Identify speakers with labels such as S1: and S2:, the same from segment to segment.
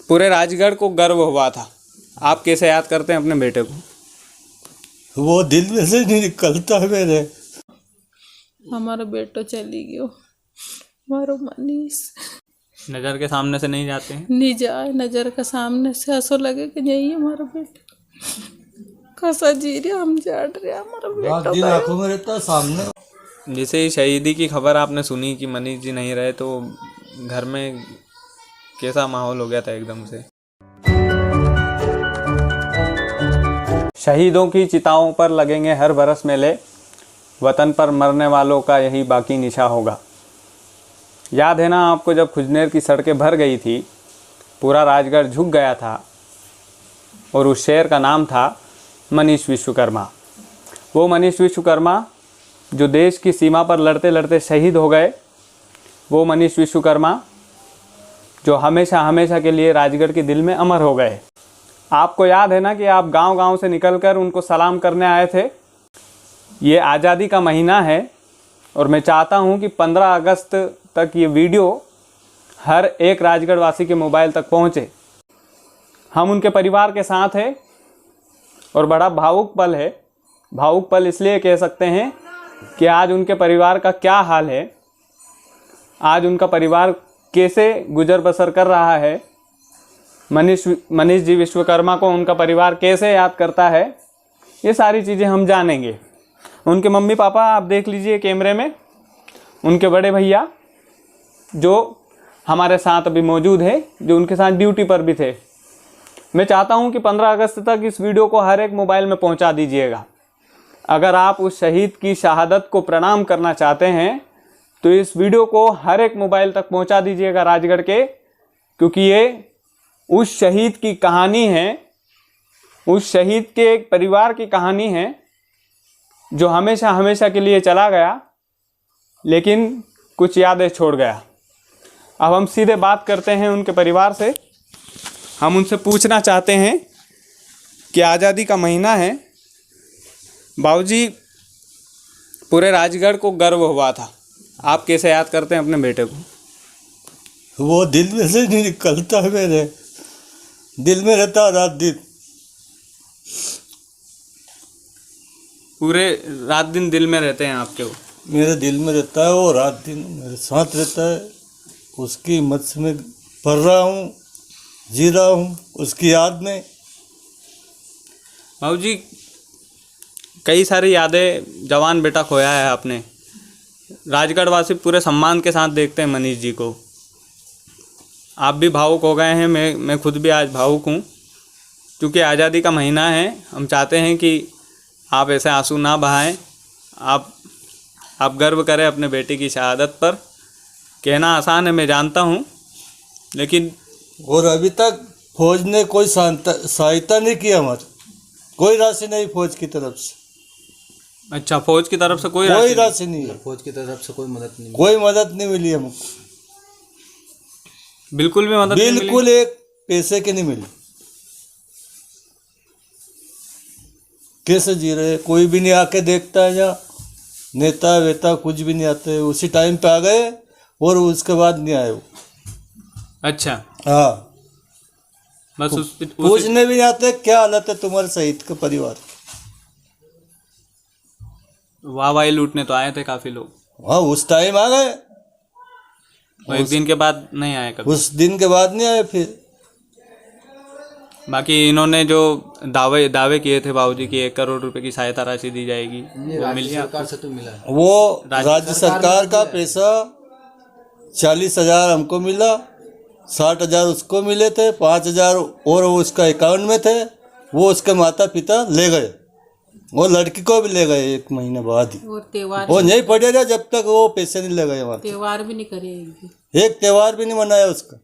S1: पूरे राजगढ़ को गर्व हुआ था। आप कैसे याद करते हैं अपने बेटे को?
S2: वो दिल में से नहीं निकलता है मेरे।
S3: हमारा बेटो चली गयो, हमारो मनीष
S1: नज़र के सामने से नहीं जाते हैं?
S3: नहीं जाए, नजर के सामने से ऐसा लगे कि यही हमारा बेटा कैसा जी रहा, हम जान रहे हमारा बेटा
S2: दिन आंखों में रहता सामने।
S1: जैसे ही शहीदी की खबर आपने सुनी कि मनीष जी नहीं रहे, तो घर में कैसा माहौल हो गया था एकदम से? शहीदों की चिताओं पर लगेंगे हर बरस मेले, वतन पर मरने वालों का यही बाकी निशा होगा। याद है ना आपको, जब खुजनेर की सड़कें भर गई थी, पूरा राजगढ़ झुक गया था और उस शेर का नाम था मनीष विश्वकर्मा। वो मनीष विश्वकर्मा जो देश की सीमा पर लड़ते लड़ते शहीद हो गए, वो मनीष विश्वकर्मा जो हमेशा हमेशा के लिए राजगढ़ के दिल में अमर हो गए। आपको याद है ना कि आप गांव-गांव से निकलकर उनको सलाम करने आए थे। ये आज़ादी का महीना है और मैं चाहता हूं कि 15 अगस्त तक ये वीडियो हर एक राजगढ़ वासी के मोबाइल तक पहुंचे। हम उनके परिवार के साथ हैं और बड़ा भावुक पल है। भावुक पल इसलिए कह सकते हैं कि आज उनके परिवार का क्या हाल है, आज उनका परिवार कैसे गुजर बसर कर रहा है, मनीष जी विश्वकर्मा को उनका परिवार कैसे याद करता है, ये सारी चीज़ें हम जानेंगे। उनके मम्मी पापा आप देख लीजिए कैमरे में, उनके बड़े भैया जो हमारे साथ अभी मौजूद है, जो उनके साथ ड्यूटी पर भी थे। मैं चाहता हूं कि 15 अगस्त तक इस वीडियो को हर एक मोबाइल में पहुंचा दीजिएगा। अगर आप उस शहीद की शहादत को प्रणाम करना चाहते हैं तो इस वीडियो को हर एक मोबाइल तक पहुंचा दीजिएगा राजगढ़ के, क्योंकि ये उस शहीद की कहानी है, उस शहीद के एक परिवार की कहानी है जो हमेशा हमेशा के लिए चला गया, लेकिन कुछ यादें छोड़ गया। अब हम सीधे बात करते हैं उनके परिवार से। हम उनसे पूछना चाहते हैं कि आज़ादी का महीना है, बाबूजी पूरे राजगढ़ को गर्व हुआ था, आप कैसे याद करते हैं अपने बेटे को?
S2: वो दिल में से नहीं निकलता है मेरे, दिल में रहता रात दिन।
S1: पूरे रात दिन दिल में रहते हैं आपके? वो
S2: मेरे दिल में रहता है, वो रात दिन मेरे साथ रहता है। उसकी हिम्मत से मैं पढ़ रहा हूँ, जी रहा हूँ उसकी याद में।
S1: बाबूजी कई सारी यादें, जवान बेटा खोया है आपने। राजगढ़ वासी पूरे सम्मान के साथ देखते हैं मनीष जी को। आप भी भावुक हो गए हैं, मैं खुद भी आज भावुक हूँ, क्योंकि आज़ादी का महीना है। हम चाहते हैं कि आप ऐसे आंसू ना बहाएं, आप गर्व करें अपने बेटे की शहादत पर। कहना आसान है, मैं जानता हूँ, लेकिन
S2: और अभी तक फौज ने कोई सहायता नहीं किया हमारी, कोई राशि नहीं फौज की तरफ से।
S1: अच्छा, फौज की तरफ से कोई
S2: राशि नहीं है,
S4: फौज की तरफ से कोई
S2: मदद नहीं मिली हमको,
S1: बिल्कुल भी मदद
S2: बिल्कुल एक पैसे की नहीं मिली। कैसे जी रहे, कोई भी नहीं आके देखता है, या नेता वेता कुछ भी नहीं आते। उसी टाइम पे आ गए और उसके बाद नहीं आए वो।
S1: अच्छा,
S2: हाँ,
S1: बस
S2: पूछने भी नहीं आते क्या हालत है तुम्हारे शहीद के परिवार।
S1: वाहवाही लूटने तो आए थे काफ़ी लोग।
S2: हाँ, उस टाइम आ गए,
S1: और एक दिन के बाद नहीं आए कभी?
S2: उस दिन के बाद नहीं आए फिर।
S1: बाकी इन्होंने जो दावे किए थे बाबूजी की 1 करोड़ रुपए की सहायता राशि दी जाएगी, वो मिली?
S4: सरकार से तो मिला है।
S2: वो राज्य सरकार का पैसा 40,000 हमको मिला, 60,000 उसको मिले थे, 5,000 और वो उसका अकाउंट में थे। वो उसके माता पिता ले गए, वो लड़की को भी ले गए 1 महीने बाद ही। वो नहीं पढ़े रहे जब तक वो पैसे नहीं ले गए। वहाँ
S3: त्योहार भी नहीं करे,
S2: एक त्योहार भी नहीं मनाया उसका।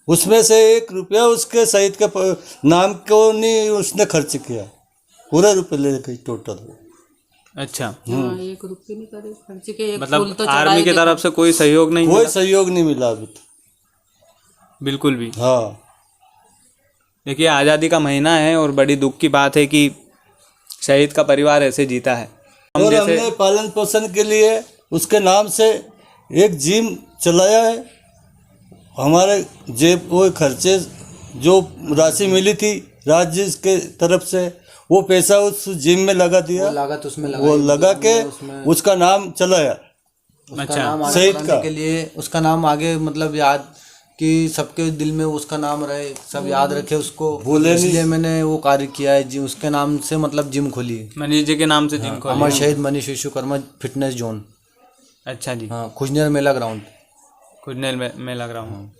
S2: उसमें से 1 रुपया उसके शहीद के नाम को नहीं उसने खर्च किया, पूरे रुपये ले गई टोटल।
S1: अच्छा,
S3: 1 रुपये नहीं करे खर्च के।
S1: मतलब तो आर्मी की तरफ से कोई सहयोग नहीं?
S2: कोई सहयोग नहीं मिला अभी तो,
S1: बिल्कुल भी।
S2: हाँ,
S1: देखिए आज़ादी का महीना है और बड़ी दुख की बात है कि शहीद का परिवार ऐसे जीता है।
S2: और हमने पालन पोषण के लिए उसके नाम से एक जिम चलाया है, हमारे जेब वो खर्चे जो राशि मिली थी राज्य के तरफ से, वो पैसा उस जिम में लगा दिया,
S4: लागत उसमें
S2: वो लगा के उसका नाम चलाया
S4: उसका नाम आगे
S2: शहीद
S4: बढ़ाने
S2: का।
S4: के लिए, उसका नाम आगे मतलब याद कि सबके दिल में उसका नाम रहे, सब याद रखे उसको,
S2: भूले नहीं।
S4: इसलिए मैंने वो कार्य किया है जी। उसके नाम से मतलब जिम खोली,
S1: मनीष जी के नाम से जिम खोली।
S4: अमर शहीद मनीष विश्वकर्मा फिटनेस जोन।
S1: अच्छा जी,
S4: हाँ, खुजनेर मेला ग्राउंड।
S1: खुजनेर में लग रहा हूँ।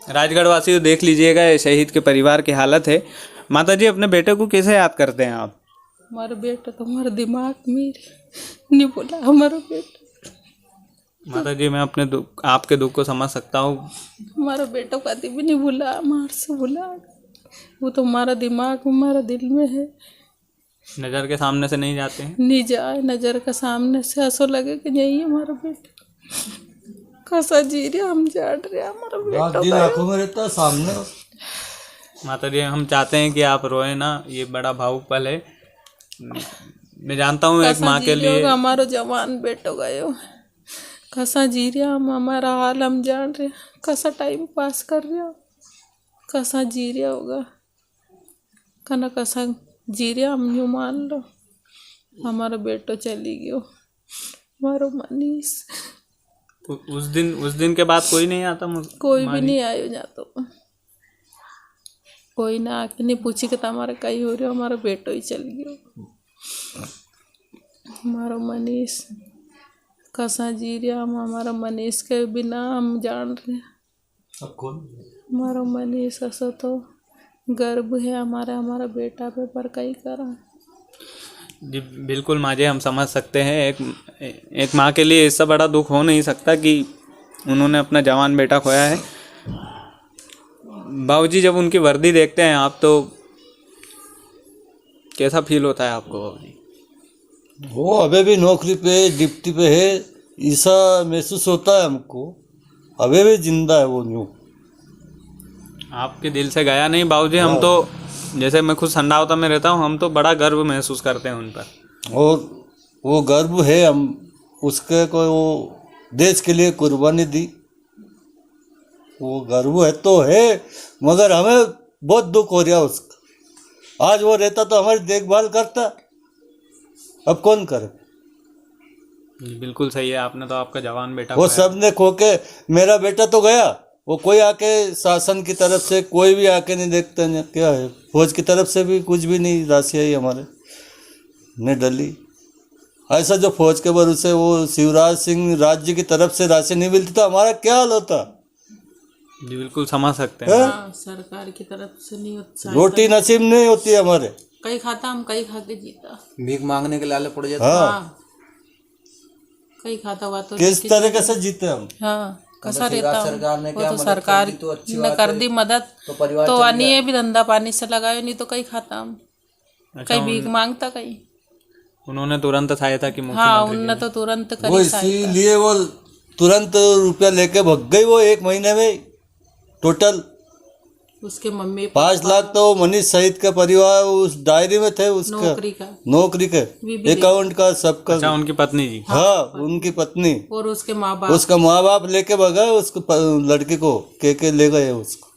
S1: राजगढ़ वासियों देख लीजिएगा ये शहीद के परिवार की हालत है। माता जी अपने बेटे को कैसे याद करते हैं आप?
S3: हमारा बेटा तो हमारे दिमाग में नहीं बोला, हमारा बेटा,
S1: माता जी मैं अपने दुख, आपके दुख को समझ सकता हूँ।
S3: हमारा बेटा कभी भी नहीं भूला, हमारे से भूला। वो तो हमारा दिमाग हमारा दिल में है,
S1: नज़र के सामने से नहीं जाते हैं।
S3: नहीं जाए नजर के सामने से, ऐसा लगे कि यही हमारा बेटा कैसा जी रहा, हम जाट रहे, हमारा
S2: रात दिन
S3: बेटा
S2: आंखों में रहता है सामने।
S1: माता जी हम चाहते हैं कि आप रोए ना, ये बड़ा भावुक पल है। मैं जानता हूँ एक माँ के लिए
S3: हमारा जवान बेटो गयो, कैसा जी रहा हम, हमारा हाल हम जान रहे, कैसा टाइम पास कर रहे हो, कैसा जी रहा होगा, कना कैसा जी रहा हम यूँ मान लो। हमारा बेटो चली गयो, हमारो मनीष।
S1: उस दिन के बाद कोई नहीं आता
S3: कोई भी नहीं आयो जा, तो कोई ना आके नहीं पूछी कि तुम्हारा कहीं हो रहा, हमारा बेटो ही चल गयो, हमारा मनीष कैसा जी रहा हम, हमारा मनीष के बिना हम जान रहे, हमारा मनीष ऐसा तो गर्व है हमारा बेटा पे, पर कहीं करा।
S1: जी बिल्कुल माँ जी, हम समझ सकते हैं। एक माँ के लिए इससे बड़ा दुख हो नहीं सकता कि उन्होंने अपना जवान बेटा खोया है। बाबूजी जब उनकी वर्दी देखते हैं आप, तो कैसा फील होता है आपको बाबूजी?
S2: वो अभी भी नौकरी पे डिप्टी पे है, ऐसा महसूस होता है हमको, अभी भी जिंदा है वो न्यू।
S1: आपके दिल से गया नहीं बाबूजी। हम तो जैसे मैं खुद संडावता में रहता हूँ, हम तो बड़ा गर्व महसूस करते हैं उन पर।
S2: और वो गर्व है, हम उसके को वो देश के लिए कुर्बानी दी, वो गर्व है तो है, मगर हमें बहुत दुख हो रहा उसका। आज वो रहता तो हमारी देखभाल करता, अब कौन करे।
S1: बिल्कुल सही है, आपने तो आपका जवान बेटा
S2: वो
S1: खोया।
S2: सब ने खो के, मेरा बेटा तो गया, वो कोई आके शासन की तरफ से कोई भी आके नहीं देखता, नहीं क्या है, फौज की तरफ से भी कुछ भी नहीं राशि आई हमारे ने डली। ऐसा जो फौज के भरोसे वो शिवराज सिंह राज्य की तरफ से राशि नहीं मिलती तो हमारा क्या हाल होता।
S1: जी बिल्कुल समझ सकते हैं।
S3: हाँ, सरकार की तरफ से नहीं होता,
S2: रोटी नसीब नहीं होती हमारे,
S3: कहीं खाता हम कहीं खा के जीता।
S4: भीख मांगने के लाले पड़ जाते।
S2: हाँ
S3: कहीं खाता हुआ तो
S2: किस तरीके से जीते हम।
S3: हाँ कैसा रहता हूँ।
S4: सरकार ने
S3: वो
S4: क्या
S3: तो
S4: मदद
S3: सरकार
S4: कर दी तो अच्छी
S3: ने
S4: बात
S3: कर
S4: है।
S3: दी मदद,
S4: तो परिवार
S3: तो
S4: चल
S3: अन्य भी धंधा पानी से लगायो, नहीं तो कहीं खाता हम,
S1: अच्छा,
S3: कहीं भीख मांगता कहीं।
S1: उन्होंने तुरंत सहायता की
S3: हाँ
S1: मुख्यमंत्री
S3: उनने तो तुरंत
S2: वो
S3: करी सहायता।
S2: इसीलिए वो तुरंत रुपया लेके भग गई, वो 1 महीने में टोटल
S3: उसके मम्मी
S2: 5 लाख तो मनीष शहीद का परिवार उस डायरी में थे, उसका नौकरी के अकाउंट का सबका।
S1: अच्छा उनकी पत्नी जी।
S2: हाँ उनकी पत्नी
S3: और उसके माँ बाप,
S2: उसका माँ बाप लेके भगा उसको, लड़की को के ले गए उसको।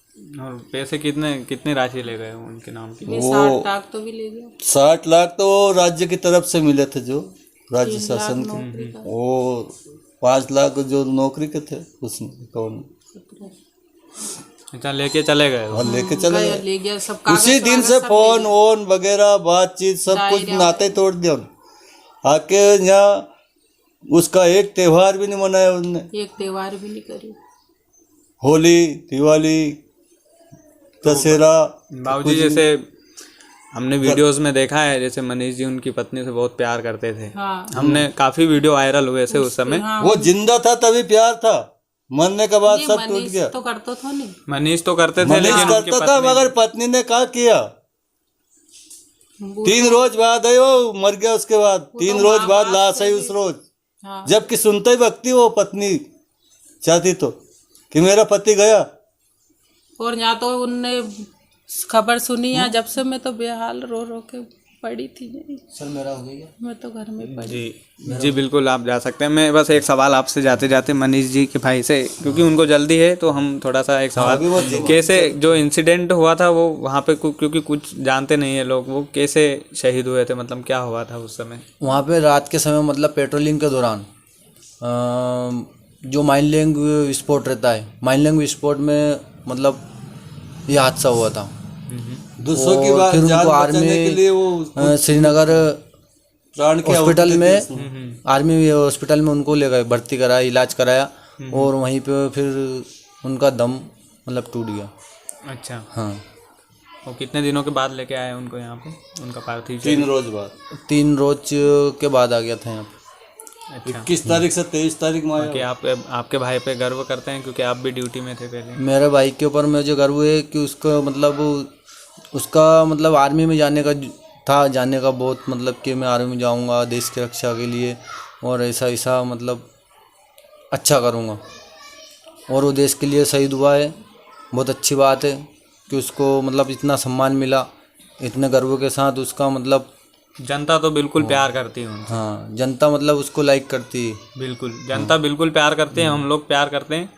S1: और पैसे कितनी राशि ले गए उनके नाम की?
S3: 60 लाख तो भी ले गया।
S2: 60 लाख तो राज्य की तरफ से मिले थे, जो राज्य शासन के, वो 5 लाख जो नौकरी के थे उसमें अकाउंट।
S1: अच्छा लेके चले गए वो।
S2: और लेके चले गए।
S3: ले गया सब,
S2: उसी दिन से फोन वोन वगैरह बातचीत सब कुछ नाते तोड़ दिया उन्होंने। आके यहाँ उसका एक त्योहार भी नहीं मनाया उन्होंने,
S3: एक त्योहार भी नहीं करी।
S2: होली दिवाली दशहरा।
S1: बाबूजी जैसे हमने वीडियोस में देखा है, जैसे मनीष जी उनकी पत्नी से बहुत प्यार करते थे।
S3: हाँ।
S1: हमने काफी वीडियो वायरल हुए थे उस समय।
S2: वो जिंदा था तभी प्यार था, मरने के बाद सब टूट गया।
S3: तो करतो था नहीं,
S1: मनीष तो करते थे,
S2: मनीष
S1: लेकिन उनकी
S2: करता था, मगर पत्नी ने क्या किया, 3 रोज बाद आई वो मर गया। उसके बाद 3 रोज बाद लाश आई उस रोज।
S3: हाँ।
S2: जबकि सुनते ही व्यक्ति वो पत्नी चाहती तो कि मेरा पति गया।
S3: और यहाँ तो उनने खबर सुनी है जब से, मैं तो बेहाल रो रो के पड़ी थी यहीं।
S4: सर मेरा हो गया।
S3: मैं तो घर में पड़ी।
S1: जी जी बिल्कुल आप जा सकते हैं। मैं बस एक सवाल आपसे जाते जाते मनीष जी के भाई से, क्योंकि उनको जल्दी है तो हम थोड़ा सा एक सवाल, कैसे जो इंसिडेंट हुआ था वो वहाँ पे क्योंकि कुछ जानते नहीं है लोग, वो कैसे शहीद हुए थे, मतलब क्या हुआ था उस समय?
S4: वहाँ पे रात के समय मतलब पेट्रोलिंग के दौरान जो माइनलिंग विस्फोट रहता है, माइनलिंग विस्फोट में मतलब ये हादसा हुआ था।
S2: दूसरों की
S4: और
S2: बात
S4: फिर
S2: जान
S4: उनको
S2: बचाने के लिए वो
S4: श्रीनगर
S2: प्राण की
S4: हॉस्पिटल
S2: आहुति
S4: में,
S2: देते हैं उसमें।
S4: आर्मी हॉस्पिटल में उनको ले गए, भर्ती कराया, इलाज कराया और वहीं पे फिर उनका दम मतलब टूट गया।
S1: अच्छा,
S4: हाँ,
S1: वो कितने दिनों के बाद लेके आए उनको यहाँ पे, उनका पार्थिव
S2: 3 रोज बाद
S4: 3 रोज के बाद आ गया था यहाँ पे।
S1: अच्छा,
S2: 21 तारीख से 23 तारीख में
S1: कि
S2: आया।
S1: आप आपके भाई पे गर्व करते हैं क्योंकि आप भी ड्यूटी में थे पहले?
S4: मेरे भाई के ऊपर मुझे गर्व है कि उसका मतलब आर्मी में जाने का था, जाने का बहुत मतलब कि मैं आर्मी में जाऊंगा देश की रक्षा के लिए और ऐसा मतलब अच्छा करूंगा, और वो देश के लिए शहीद हुआ है। बहुत अच्छी बात है कि उसको मतलब इतना सम्मान मिला, इतने गर्व के साथ उसका मतलब
S1: जनता तो बिल्कुल प्यार करती है उनसे।
S4: हाँ, जनता मतलब उसको लाइक करती है।
S1: बिल्कुल, जनता बिल्कुल प्यार करती है, हम लोग प्यार करते हैं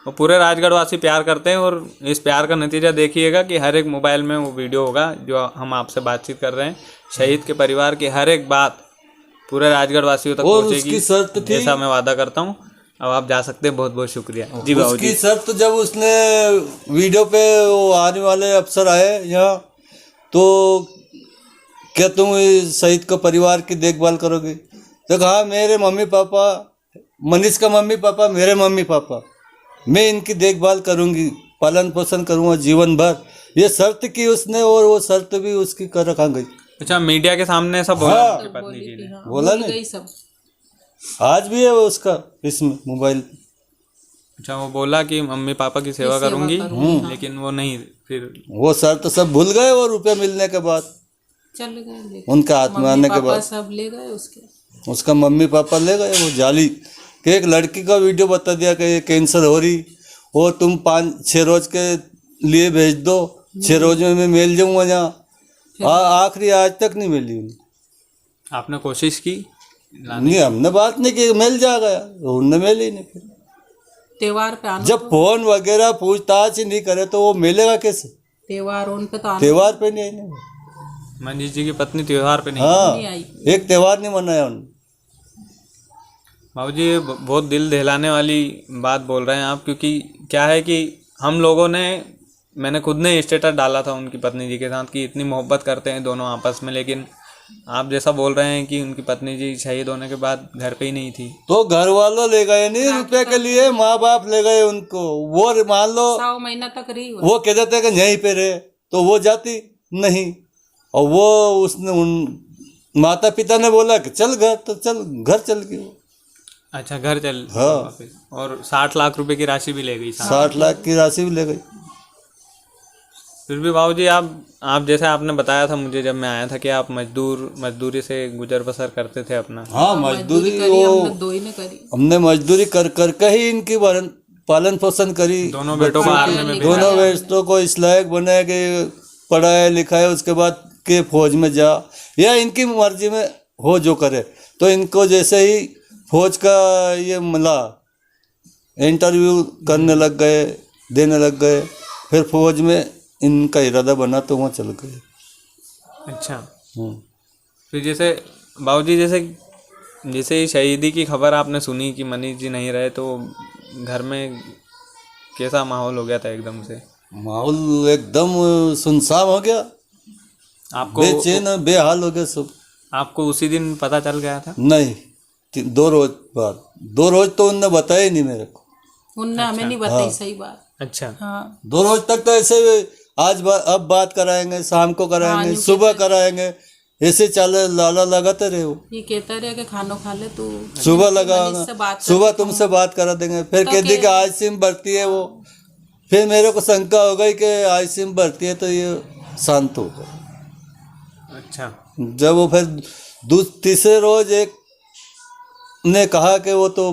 S1: और पूरे राजगढ़ वासी प्यार करते हैं। और इस प्यार का नतीजा देखिएगा कि हर एक मोबाइल में वो वीडियो होगा जो हम आपसे बातचीत कर रहे हैं। शहीद के परिवार की हर एक बात पूरे राजगढ़ वासियों तक
S2: और
S1: पहुंचेगी,
S2: उसकी शर्त थी,
S1: ऐसा मैं वादा करता हूँ। अब आप जा सकते हैं, बहुत बहुत शुक्रिया जी बाबू
S2: उसकी
S1: जी।
S2: शर्त जब उसने वीडियो पे वो आने वाले अफसर आए यहाँ, तो क्या तुम इस शहीद को परिवार की देखभाल करोगे? तो कहा मेरे मम्मी पापा, मनीष का मम्मी पापा मेरे मम्मी पापा, मैं इनकी देखभाल करूंगी, पालन पोषण करूंगा जीवन भर। ये शर्त की उसने और वो शर्त भी उसकी कर रखा गई।
S1: अच्छा, मीडिया के सामने सब बोला
S2: हाँ।
S1: उनकी पत्नी जी ने?
S2: बोला
S3: भूल
S2: नहीं,
S3: गई सब।
S2: आज भी है वो उसका इसमें मोबाइल।
S1: अच्छा, वो बोला कि मम्मी पापा की सेवा करूंगी, लेकिन वो नहीं, फिर
S2: वो शर्त सब भूल गए और रुपये मिलने के बाद,
S3: चल गए लेके।
S2: उनका हाथ में आने के
S3: पापा
S2: बाद
S3: सब ले गए उसके।
S2: उसका मम्मी पापा ले गए वो जाली कि एक लड़की का वीडियो बता दिया कि ये कैंसर हो रही और तुम 5-6 रोज के लिए भेज दो, 6 रोज में मैं मिल जाऊंगा यहाँ। आखिरी आज तक नहीं मिली उन्हें।
S1: आपने कोशिश की लाने?
S2: नहीं, हमने बात नहीं की, मिल जाएगा, उनने मिल ही नहीं। फिर
S3: त्योहार पे आना,
S2: जब फोन वगैरह पूछताछ ही नहीं करे तो वो मिलेगा कैसे?
S3: त्योहार उन पे तो आना
S2: त्योहार पे नहीं आई ना।
S1: मनीष जी की पत्नी त्योहार पे नहीं?
S2: हाँ,
S3: नहीं आई।
S2: एक त्योहार नहीं मनाया उन्होंने।
S1: बाबू जी, ये बहुत दिल दहलाने वाली बात बोल रहे हैं आप, क्योंकि क्या है कि हम लोगों ने, मैंने खुद ने स्टेटस डाला था उनकी पत्नी जी के साथ कि इतनी मोहब्बत करते हैं दोनों आपस में, लेकिन आप जैसा बोल रहे हैं कि उनकी पत्नी जी शहीद होने के बाद घर पे ही नहीं थी।
S2: तो घर वालों ले गए नहीं रुपए के लिए, माँ बाप ले गए उनको। वो मान लो
S3: 100 महीना तक रही वो।
S2: वो कहते थे कि यहीं पे रहे, तो वो जाती नहीं, और वो उसने उन माता पिता ने बोला कि चल घर, तो चल घर चल गई वो।
S1: अच्छा, घर चल?
S2: हाँ।
S1: वापस। और 60 लाख रुपए की राशि भी ले गई साथ।
S2: 60 लाख की राशि भी ले गई।
S1: फिर भी बाबू जी, आप जैसे आपने बताया था मुझे जब मैं आया था कि आप मजदूरी से गुजर बसर करते थे अपना।
S2: हाँ, मजदूरी
S3: करी
S2: वो
S3: हमने, दो ही ने करी।
S2: हमने मजदूरी कर करके ही इनकी पालन पोषण करी।
S1: दोनों बेटों को आर्मी में भेजा।
S2: दोनों बेटों को इस लायक बनाया कि पढ़ाया लिखाया, उसके बाद के फौज में जा, या इनकी मर्जी में हो जो करे। तो इनको जैसे ही फौज का ये मिला, इंटरव्यू करने लग गए, देने लग गए, फिर फौज में इनका इरादा बना तो वहाँ चल गए।
S1: अच्छा, फिर जैसे बाबूजी, जैसे ही शहीदी की खबर आपने सुनी कि मनीष जी नहीं रहे, तो घर में कैसा माहौल हो गया था एकदम से?
S2: माहौल एकदम सुनसान हो गया,
S1: आपको
S2: बेचैन बेहाल हो गया सब।
S1: आपको उसी दिन पता चल गया था?
S2: नहीं, 2 रोज बाद, 2 रोज तो उनने बताया ही नहीं मेरे को।
S3: उनने हमें नहीं बताई सही बात।
S1: अच्छा,
S3: हाँ,
S2: 2 रोज तक तो ऐसे अब बात कराएंगे, शाम को कराएंगे, सुबह कराएंगे, ऐसे चले लाला लगाते रहे वो।
S3: ये कहता रहे कि खानो खा ले तू,
S2: सुबह
S3: मनीष से
S2: लगा,
S3: बात
S2: सुबह तुमसे बात करा देंगे, फिर कह दी कि आज सिम भरती है वो। फिर मेरे को शंका हो गई कि आज सिम भरती है तो ये शांत होगा।
S1: अच्छा,
S2: जब वो फिर तीसरे रोज एक ने कहा कि वो तो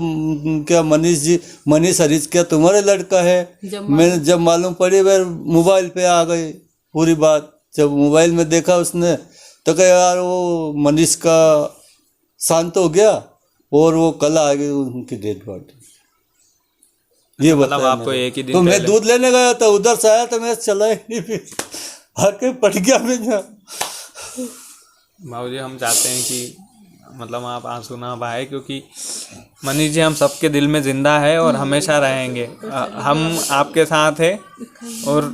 S2: क्या मनीष हरीश क्या तुम्हारे लड़का है? मैंने जब मालूम पड़ी, वह मोबाइल पे आ गई पूरी बात। जब मोबाइल में देखा उसने, तो कहा यार वो मनीष का शांत हो गया और वो कल आ गई उनकी डेड बॉडी। ये
S1: मतलब
S2: बताया
S1: आपको
S2: मेरे।
S1: एक ही दिन
S2: तो मैं
S1: पहले-
S2: दूध लेने गया था, उधर से आया तो मैं चला ही नहीं, फिर आके पड़ गया मैं यहाँ।
S1: बाबूजी हम चाहते हैं कि मतलब आप आंसू ना बहाए, क्योंकि मनीष जी हम सबके दिल में जिंदा है और हमेशा रहेंगे। हम आपके साथ हैं। और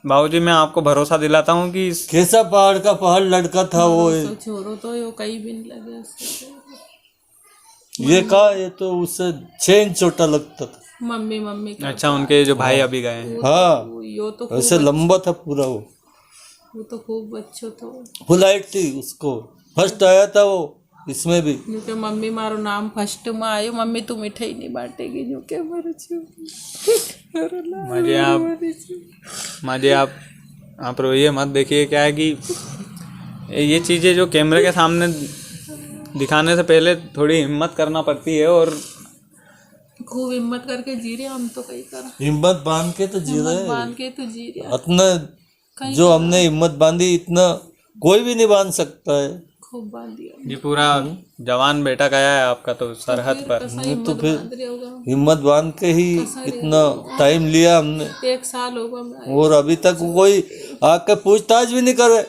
S1: बाबूजी मैं आपको भरोसा दिलाता हूँ कि
S2: कैसा पहाड़ का पहाड़ लड़का था वो।
S3: तो छोरो तो यो कई भी नहीं लगे उससे।
S2: ये कहा, ये तो उससे 6 इंच छोटा लगता था।
S3: मम्मी मम्मी का
S1: अच्छा उनके जो भाई अभी गए हैं।
S2: हाँ
S3: यो तो खूब
S2: ऐसे लंबा था पूरा वो।
S3: वो तो खूब अच्छो तो
S2: फुल हाइट थी उसको। फर्स्ट आया था वो इसमें भी।
S3: क्योंकि मम्मी मारो नाम फर्स्ट में आयो, मम्मी तू मिठाई नहीं बांटेगी जो के मर
S1: माजे आप रोइए मत। देखिए क्या है कि ये चीज़ें जो कैमरे के सामने दिखाने से पहले थोड़ी हिम्मत करना पड़ती है। और
S3: खूब हिम्मत करके जी रहे हम तो कहीं कर
S2: हिम्मत बांध के तो जी रहे।
S3: बांध के तो जी रहे
S2: इतना जो हमने हिम्मत बांधी इतना कोई भी नहीं बांध सकता है।
S3: खूब बांध दिया।
S1: ये पूरा जवान बेटा गया है आपका तो सरहद पर।
S3: हिम्मत बांध रहे होगा।
S2: हिम्मत बांध के ही इतना टाइम लिया हमने।
S3: 1 साल होगा मैं
S2: और अभी तक कोई आके पूछताछ भी नहीं करे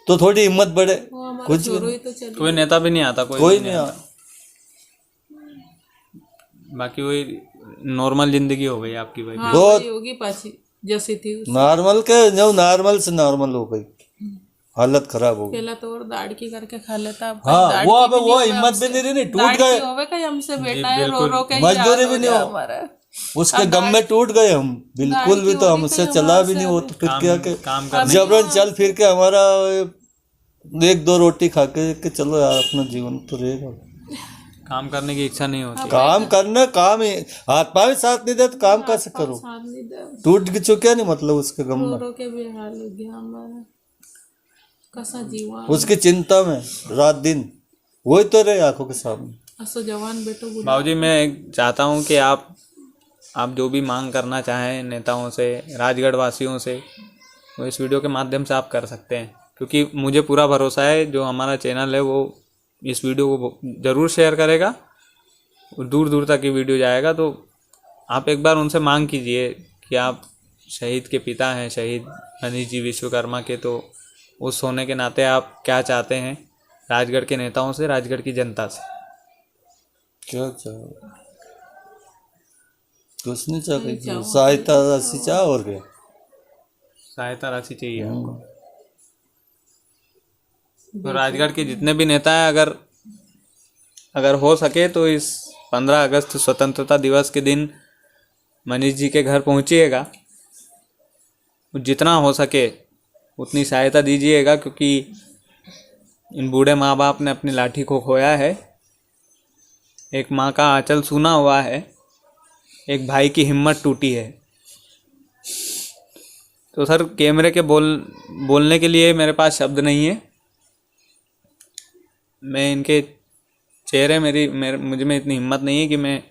S2: तो थोड़ी हिम्मत बढ़े।
S3: वो हमारा
S2: कुछ
S3: छोरो ही तो चले।
S1: कोई नेता भी नहीं आता,
S2: कोई नहीं आ।
S1: बाकी वही नॉर्मल जिंदगी हो गई आपकी भाई।
S3: हाँ
S2: बहुत-
S3: वही होगी पाछी जैसी थी उस
S2: नॉर्मल के जो नॉर्मल से नॉर्मल हो गई, हालत खराब हो गई।
S3: पहला तो और दाड़की करके खा लेता अब
S2: हाँ
S3: दाड़की
S2: वो अब
S3: भी नहीं
S2: वो
S3: होवे
S2: हिम्मत
S3: हमसे।
S2: भी नहीं रही, टूट
S3: दाड़की
S2: गए।
S3: होवे कहीं हमसे बेटा है रो रो के
S2: मजदूरी
S3: याद
S2: भी
S3: हो
S2: नहीं
S3: गया
S2: हो।
S3: हमारा।
S2: उसके गम में टूट गए हम बिल्कुल भी। तो हमसे चला भी नहीं वो तो फिर क्या के
S1: काम कर
S2: जबरन चल फिर के हमारा 1-2 रोटी खा के चलो यार अपना जीवन तो रहेगा।
S1: काम करने की इच्छा नहीं होती।
S2: काम करना काम ही हाथ पाँव ही साथ नहीं दे तो काम कैसे करो।
S3: साथ नहीं दे
S2: टूट के चुके नहीं मतलब उसके गम
S3: रो
S2: में।
S3: रो के भी हाल हो गया हमारा। कैसा जीवा
S2: उसकी चिंता में रात दिन वही तो रहे आंखों के सामने।
S3: असो जवान बेटो बुढ़ा
S1: बाबूजी मैं चाहता हूँ कि आप जो भी मांग करना चाहें नेताओं से, राजगढ़ वासियों से, वो इस वीडियो के माध्यम से आप कर सकते हैं। क्योंकि मुझे पूरा भरोसा है जो हमारा चैनल है वो इस वीडियो को ज़रूर शेयर करेगा और दूर दूर तक ये वीडियो जाएगा। तो आप एक बार उनसे मांग कीजिए कि आप शहीद के पिता हैं, शहीद मनीष जी विश्वकर्मा के, तो उस होने के नाते आप क्या चाहते हैं राजगढ़ के नेताओं से, राजगढ़ की जनता से।
S2: क्या चाहो कुछ नहीं चाह सहायता राशि चाह और क्या।
S1: सहायता राशि चाहिए आपको। तो राजगढ़ के जितने भी नेता हैं अगर हो सके तो इस 15 अगस्त स्वतंत्रता दिवस के दिन मनीष जी के घर पहुंचिएगा। जितना हो सके उतनी सहायता दीजिएगा, क्योंकि इन बूढ़े माँ बाप ने अपनी लाठी को खोया है। एक माँ का आंचल सूना हुआ है, एक भाई की हिम्मत टूटी है। तो सर कैमरे के बोलने के लिए मेरे पास शब्द नहीं है। मैं इनके चेहरे मुझ में इतनी हिम्मत नहीं है कि मैं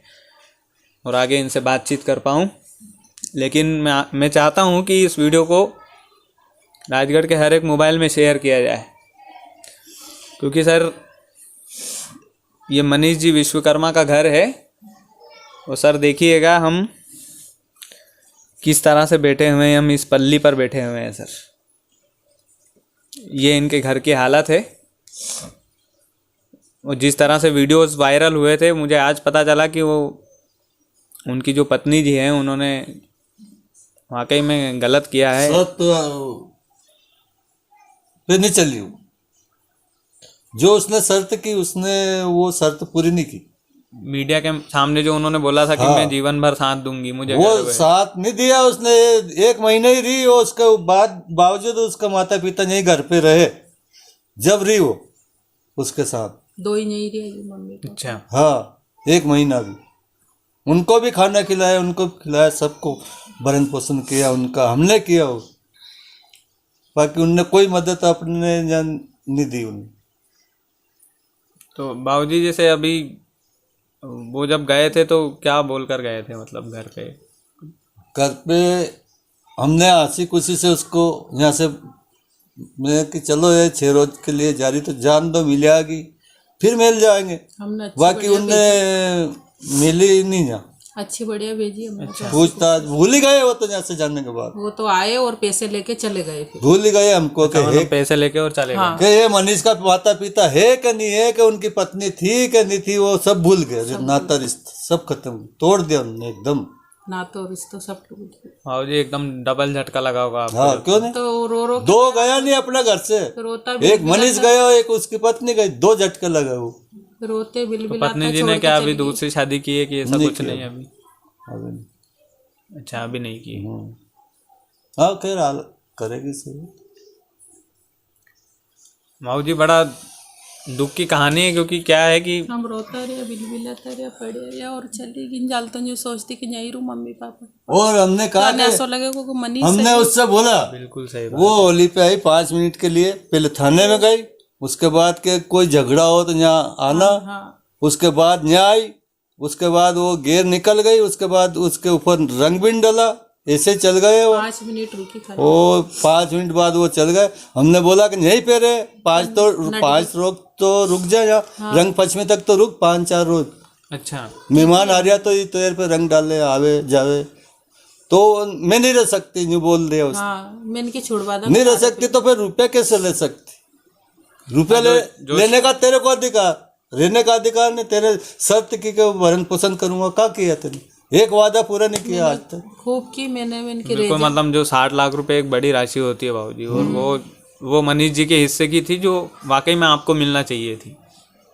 S1: और आगे इनसे बातचीत कर पाऊँ। लेकिन मैं चाहता हूँ कि इस वीडियो को राजगढ़ के हर एक मोबाइल में शेयर किया जाए, क्योंकि सर ये मनीष जी विश्वकर्मा का घर है। और सर देखिएगा हम किस तरह से बैठे हुए हैं, हम इस पल्ली पर बैठे हुए हैं सर। ये इनके घर की हालत है। और जिस तरह से वीडियोस वायरल हुए थे, मुझे आज पता चला कि वो उनकी जो पत्नी जी हैं उन्होंने वाकई में गलत किया है।
S2: शर्त पे नहीं चली वो। जो उसने शर्त की उसने वो शर्त पूरी नहीं की।
S1: मीडिया के सामने जो उन्होंने बोला था कि
S2: हाँ।
S1: मैं जीवन भर साथ दूंगी, मुझे
S2: वो
S1: गर्व है।
S2: साथ नहीं दिया उसने। 1 महीना ही रही और उसके बावजूद उसका माता पिता यही घर पे रहे जब रही वो उसके साथ।
S3: 2 ही नहीं रही मम्मी को।
S1: अच्छा
S2: हाँ 1 महीना भी उनको भी खाना खिलाया, उनको खिलाया, सबको भरण पोषण किया उनका हमने किया हो। बाकी उनने कोई मदद अपने नहीं दी उन्हें।
S1: तो बाबूजी जैसे अभी वो जब गए थे तो क्या बोल कर गए थे, मतलब घर पे?
S2: घर पे हमने हंसी खुशी से उसको यहाँ से मैं कि चलो ये 6 रोज के लिए जारी तो जान दो, मिल जाएगी फिर मिल जाएंगे।
S3: हमने अच्छी
S2: बाकी उनने मिली नहीं ना,
S3: अच्छी बढ़िया भेजी हमने।
S2: पूछताछ भूल ही गए वो तो यहाँ से जाने के बाद
S3: वो तो आए और पैसे लेके चले गए फिर।
S2: भूल ही गए हमको कि
S1: मतलब पैसे लेके और चले गए।
S2: कि ये मनीष का माता पिता है कि नहीं है, कि उनकी पत्नी थी कि नहीं थी, वो सब भूल गए। नाता रिश्ता सब खत्म, तोड़ दिया उन्होंने एकदम।
S3: ना तो रिश्ता सब टूट गया।
S1: हाँ जी, एकदम डबल झटका लगा होगा आपको।
S2: हाँ क्यों नहीं,
S3: तो रो रो
S2: दो गया नहीं अपना घर से,
S3: रोता
S2: एक मनीष गया एक उसकी पत्नी गई, 2 झटके लगे वो।
S3: रोते बिल
S1: तो पत्नी जी ने क्या अभी दूसरी शादी की है कि ऐसा कुछ नहीं है अभी?
S2: अभी नहीं।
S1: अच्छा, अभी नहीं की।
S2: हाँ खैर हाल करेगी सही।
S1: माऊ जी बड़ा दुख की कहानी है, क्योंकि क्या है कि
S3: हम रोता रहे बिलबिलाता रहे पड़े रहे और चली गई। जाल तो जो सोचती कि यही रू मम्मी पापा।
S2: और हमने कहा
S3: तो ऐसा लगे को मनीष
S2: हमने उससे बोला,
S1: बिल्कुल सही बात।
S2: वो होली पे आई 5 मिनट के लिए, पहले थाने में गई, उसके बाद के कोई झगड़ा हो तो यहाँ आना,
S3: हाँ
S2: उसके बाद यहाँ आई, उसके बाद वो गेर निकल गई, उसके बाद उसके ऊपर रंग भी डाला, ऐसे चल गए वो।
S3: 5 मिनट रुकी खाली।
S2: वो 5 मिनट बाद वो चल गए। हमने बोला कि यहीं पे रहे, 5 रोज तो रुक जा, यहाँ रंग पंचमी तक तो रुक, 5-4 रोज।
S1: अच्छा,
S2: मेहमान आ रहा तो ये तेरे पे रंग डाले आवे जावे, तो मैं नहीं रह सकती, यूँ बोल दिया उसने।
S3: हाँ मैंने के छुड़वा दा।
S2: नहीं रह सकती तो फिर रुपया कैसे ले सकती? रुपया लेने का तेरे को अधिकार, रहने का अधिकार नहीं। तेरे शर्त की के भरण पोषण करूंगा, क्या किया तेने? एक वादा पूरा नहीं किया आज तक।
S3: खूब की मैंने के
S1: बिल्कुल, मतलब जो 60 लाख रुपए एक बड़ी राशि होती है बाबूजी, और वो मनीष जी के हिस्से की थी, जो वाकई में आपको मिलना चाहिए थी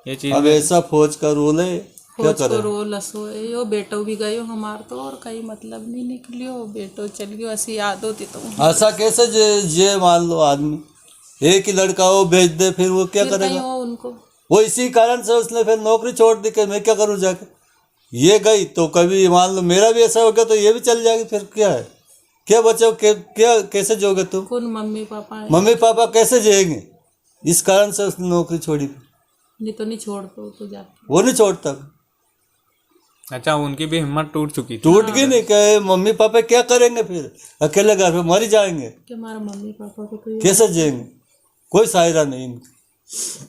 S1: ये चीज।
S2: अब ऐसा फौज का रूल है, क्या
S3: खोज
S2: करे?
S3: को रो लसो यो बेटो भी गयो हमार तो, और कहीं मतलब नहीं निकलियो, बेटो चल गयो, ऐसी याद होती तो।
S2: ऐसा कैसे जे मान लो आदमी एक ही लड़का हो भेज दे, फिर वो क्या
S3: फिर कहीं
S2: करेगा?
S3: हो उनको
S2: वो इसी कारण से उसने फिर नौकरी छोड़ दी कि मैं क्या करूँ जाके। ये गई तो कभी मान लो मेरा भी ऐसा हो गया तो ये भी चल जाएगी, फिर क्या है? क्या बचाओ, क्या कैसे जोगे तुम?
S3: कौन मम्मी पापा है?
S2: मम्मी पापा कैसे जिएंगे? इस कारण से उसने नौकरी छोड़ी।
S3: नहीं तो नहीं छोड़ तो जाके
S2: वो नहीं छोड़ता।
S1: अच्छा, उनकी भी हिम्मत टूट चुकी थी।
S2: टूट गई नहीं, क्या मम्मी पापा क्या करेंगे फिर? अकेले घर पे मर जाएंगे,
S3: कि हमारा मम्मी पापा को तो
S2: कैसे जिएंगे? कोई सहारा नहीं इनकी।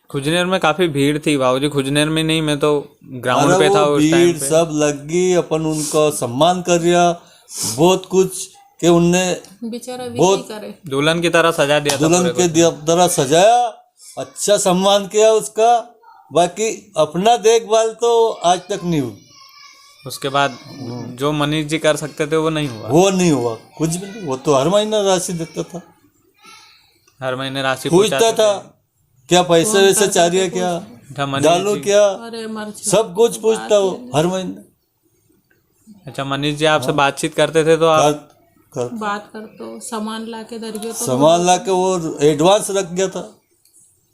S1: खुजनेर में काफी भीड़ थी बाबूजी। खुजनेर में नहीं, मैं तो ग्राउंड
S2: अरे
S1: पे था
S2: वो
S1: उस टाइम
S2: भीड़
S1: पे।
S2: सब लग गई, अपन उनको सम्मान कर रिया बहुत कुछ, कि उनने
S3: बेचारा भी
S2: बहुत
S3: नहीं करे।
S1: दुल्हन की तरह सजा दिया था
S2: दुल्हन
S1: पूरे
S2: के तरह सजाया, अच्छा सम्मान किया उसका। बाकी अपना देखभाल तो आज तक नहीं हुई।
S1: को। उसके बाद जो मनीष जी कर सकते थे वो नहीं हुआ।
S2: वो नहीं हुआ कुछ भी नहीं। वो तो हर महीना राशि देता था,
S1: हर महीने राशि
S2: पूछता
S1: पहुंचाते
S2: था क्या पैसे वैसे चाहिए, क्या
S1: अच्छा, मनीष
S2: डालू,
S1: जी।
S2: क्या
S3: अरे मर
S2: सब कुछ पूछता वो हर महीने।
S1: अच्छा, मनीष जी आपसे बातचीत करते थे तो आप
S2: कर
S3: बात कर तो सामान ला के दर गयो तो
S2: सामान ला के वो एडवांस रख गया था।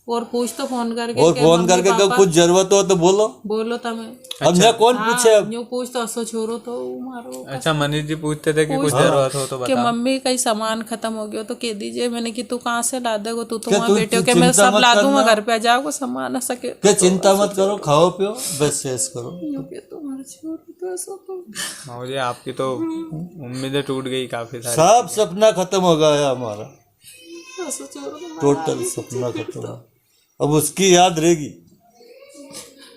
S3: और पूछ तो फोन करके
S2: और
S3: कि
S2: फोन
S3: मम्मी
S2: करके
S3: पापा
S2: कुछ जरूरत हो तो बोलो।
S3: बोलो तमें।
S2: अब यहाँ कौन पूछे? अब
S3: यूं पूछ तो असो छोरो तो मारो
S1: अच्छा, मनीष जी पूछते थे कि कुछ जरूरत हो तो
S3: कि
S1: बताओ।
S3: मम्मी कहीं सामान खत्म हो गया तो कह दीजिए। मैंने कि तू कहाँ से ला देगो, तू तो
S2: क्या
S3: वहाँ
S2: तू
S3: बैठे हो कि मैं
S2: चिंता
S3: सब
S2: मत
S3: ला दूंगा,
S2: करना।
S3: घर पे आ जाओगे सामान आ सके
S2: क्या चिंता मत करो, खाओ पियो बस शेष करो।
S3: यूं के तो मर छोरो तो ऐसा तो
S1: मुझे आपकी तो उम्मीदें टूट गई काफी सारी।
S2: सब सपना खत्म हो गया हमारा,
S3: ऐसा छोरो तो
S2: टोटल सपना खत्म। अब उसकी याद रहेगी,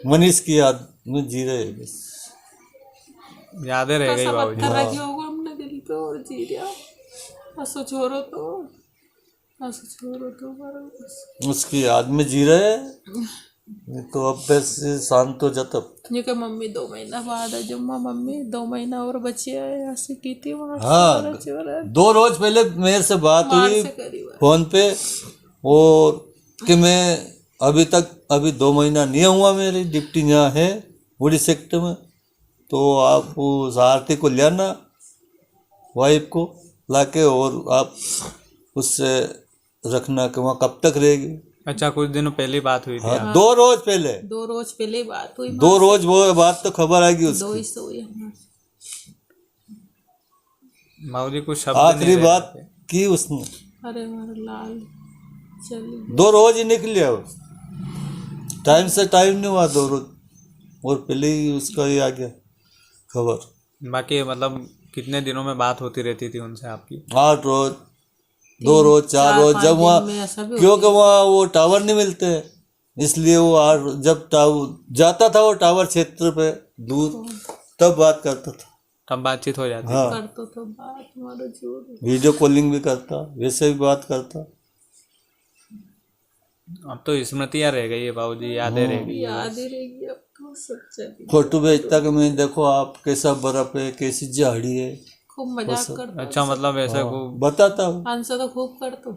S2: मनीष की याद में जी रहे हैं बस।
S1: यादें रह गई बाबूजी।
S3: पत्थर रखे होगा हमने दिल पे और जी रहा। ऐसा छोरो तो मारो बस।
S2: उसकी याद में जी रहे हैं। नहीं तो अब वैसे शांत हो जाता।
S3: ये कि मम्मी 2 महीना बाद है जुम्मा, मम्मी 2 महीना और बची है ऐसे की थी वहाँ
S2: हाँ 2 रोज पहले मेरे से बात हुई
S3: से करीब
S2: फोन पे, और कि मैं अभी 2 महीना नहीं हुआ, मेरी डिप्टी यहाँ है बूढ़ी सेक्टर में, तो आप उस आरती को लाना वाइफ को लाके, और आप उससे रखना कि वहाँ कब तक रहेगी।
S1: अच्छा, कुछ दिनों पहले बात हुई थी।
S2: हाँ 2 रोज पहले,
S3: 2 रोज पहले ही बात हुई।
S2: 2 रोज वो बात तो खबर आएगी
S3: 2
S2: उसकी।
S3: ही सो हुई हमारे।
S1: बाबूजी कुछ शब्द
S2: आखिरी
S1: नहीं रहे
S2: बात
S1: थे।
S2: की उसने,
S3: अरे हमारा लाल चल
S2: 2 रोज ही निकले, टाइम से टाइम नहीं हुआ 2 रोज, और पहले ही उसका ये आ गया खबर।
S1: बाकी मतलब कितने दिनों में बात होती रहती थी उनसे आपकी?
S2: 8 रोज 2 रोज 4 रोज, जब
S3: में
S2: वहाँ
S3: ऐसा भी
S2: क्योंकि वहाँ वो टावर नहीं मिलते, इसलिए वो जब टावर जाता था वो टावर क्षेत्र पे दूर, तब बात करता था।
S1: तब बातचीत हो जाती।
S2: हाँ,
S3: करतो तो बात मारो जोर।
S2: वीडियो कॉलिंग भी करता, वैसे भी बात करता।
S1: अब तो स्मृतियाँ रह गई है बाबूजी, यादें रह गई।
S3: याद ही रहेगी अब तो सब चली।
S2: फोटो भेजता कि मैं देखो आप कैसा बर्फ है, कैसी झाड़ी है,
S3: खूब मजाक करतो।
S1: अच्छा, मतलब ऐसा को
S2: बताता हूँ।
S3: अंसा तो खूब करतो,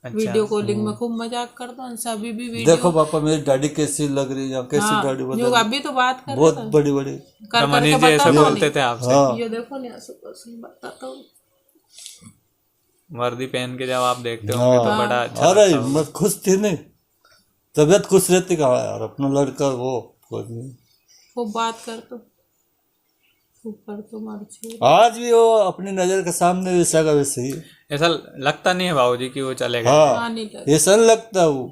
S1: अच्छा,
S3: वीडियो कॉलिंग में खूब मजाक करतो। अंसा अभी भी वीडियो
S2: देखो पापा मेरी दाढ़ी कैसी लग रही है, कैसी दाढ़ी
S3: जो
S2: बता,
S3: अभी तो बात कर
S2: बहुत बड़ी बड़ी।
S3: कर
S1: मनीष जी ऐसे बोलते थे आपसे?
S2: हाँ,
S3: ये देखो नहीं ऐसा कुछ नहीं बताता हूँ।
S1: वर्दी पहन के जब आप देखते होंगे तो बड़ा अच्छा
S2: अरे
S1: लगता होगा।
S2: मैं खुश थी नहीं, तबीयत खुश रहती कहाँ यार, अपना लड़का वो कोई नहीं।
S3: खूब बात करतो, खूब करतो मारो छोर।
S2: आज भी वो अपनी नजर के सामने वैसा का वैसे ही है।
S1: ऐसा लगता नहीं है बाबूजी कि वो चले गए,
S2: हाँ,
S3: नहीं लगे
S2: ऐसा नहीं लगता वो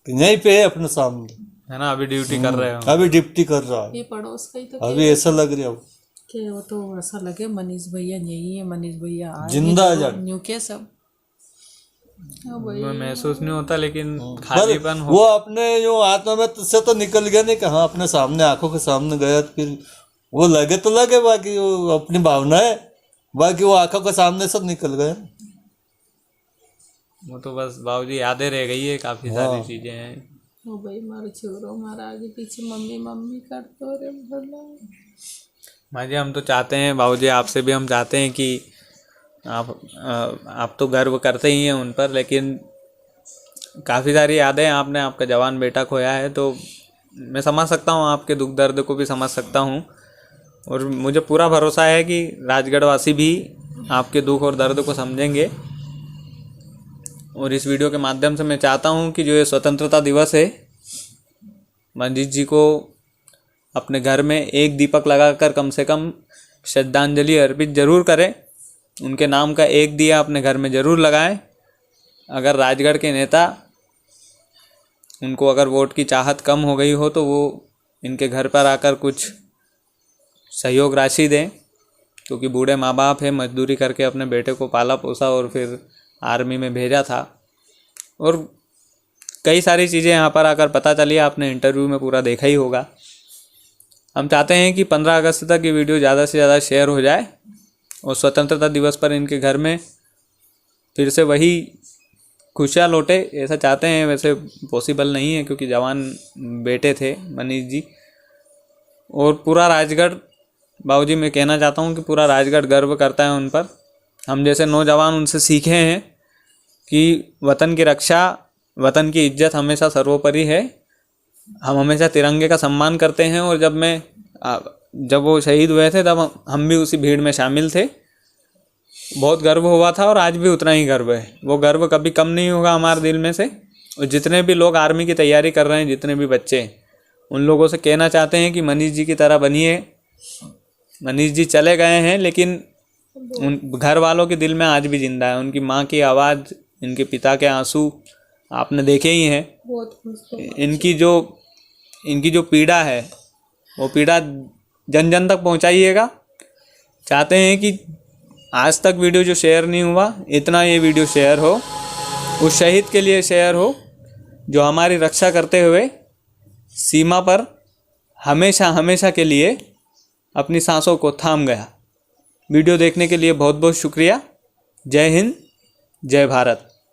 S2: कि यहीं पे है अपने सामने,
S1: है ना? अभी ड्यूटी कर रहे हो।
S2: अभी डिप्टी कर रहा है,
S3: ये पड़ोस का ही तो
S2: अभी ऐसा लग रहा है वो
S3: के वो तो ऐसा लगे मनीष भैया यही है, मनीष भैया आए
S2: जिंदा है जान।
S3: न्यू के सब। हाँ भाई,
S1: मैं महसूस नहीं होता, लेकिन
S2: पर
S1: खालीपन हो।
S2: वो अपने जो आत्मा में से तो निकल गया नहीं, कहाँ अपने सामने आंखों के सामने गया तो फिर वो लगे तो लगे, बाकी वो अपनी भावना है, बाकी वो आंखों के सामने सब निकल गए।
S1: वो तो बस बाबूजी यादें रह गई है, काफी सारी चीजें हैं।
S3: ओ भाई मारो छोरो, हमारा आगे पीछे मम्मी मम्मी करते रे भला।
S1: माँ जी, हम तो चाहते हैं बाबूजी, आपसे भी हम चाहते हैं कि आप तो गर्व करते ही हैं उन पर, लेकिन काफ़ी सारी यादें हैं। आपने आपका जवान बेटा खोया है, तो मैं समझ सकता हूँ, आपके दुख दर्द को भी समझ सकता हूँ, और मुझे पूरा भरोसा है कि राजगढ़ वासी भी आपके दुख और दर्द को समझेंगे। और इस वीडियो के माध्यम से मैं चाहता हूँ कि जो ये स्वतंत्रता दिवस है, मंजीत जी को अपने घर में एक दीपक लगाकर कम से कम श्रद्धांजलि अर्पित जरूर करें। उनके नाम का एक दिया अपने घर में ज़रूर लगाएं। अगर राजगढ़ के नेता, उनको अगर वोट की चाहत कम हो गई हो तो वो इनके घर पर आकर कुछ सहयोग राशि दें, क्योंकि बूढ़े माँ बाप हैं, मजदूरी करके अपने बेटे को पाला पोसा और फिर आर्मी में भेजा था, और कई सारी चीज़ें यहाँ पर आकर पता चली, आपने इंटरव्यू में पूरा देखा ही होगा। हम चाहते हैं कि 15 अगस्त तक ये वीडियो ज़्यादा से ज़्यादा शेयर हो जाए और स्वतंत्रता दिवस पर इनके घर में फिर से वही खुशियाँ लौटे, ऐसा चाहते हैं। वैसे पॉसिबल नहीं है क्योंकि जवान बेटे थे मनीष जी, और पूरा राजगढ़, बाबूजी मैं कहना चाहता हूँ कि पूरा राजगढ़ गर्व करता है उन पर। हम जैसे नौजवान उनसे सीखे हैं कि वतन की रक्षा, वतन की इज्जत हमेशा सर्वोपरि है। हम हमेशा तिरंगे का सम्मान करते हैं, और जब वो शहीद हुए थे तब हम भी उसी भीड़ में शामिल थे। बहुत गर्व हुआ था और आज भी उतना ही गर्व है। वो गर्व कभी कम नहीं होगा हमारे दिल में से। और जितने भी लोग आर्मी की तैयारी कर रहे हैं, जितने भी बच्चे, उन लोगों से कहना चाहते हैं कि मनीष जी की तरह बनिए। मनीष जी चले गए हैं, लेकिन उन घर वालों के दिल में आज भी जिंदा है। उनकी माँ की आवाज़, इनके पिता के आंसू आपने देखे ही हैं।
S3: बहुत खुश तो
S1: इनकी जो पीड़ा है, वो पीड़ा जन जन तक पहुंचाइएगा। चाहते हैं कि आज तक वीडियो जो शेयर नहीं हुआ, इतना ये वीडियो शेयर हो, उस शहीद के लिए शेयर हो जो हमारी रक्षा करते हुए सीमा पर हमेशा हमेशा के लिए अपनी सांसों को थाम गया। वीडियो देखने के लिए बहुत बहुत शुक्रिया। जय हिंद, जय भारत।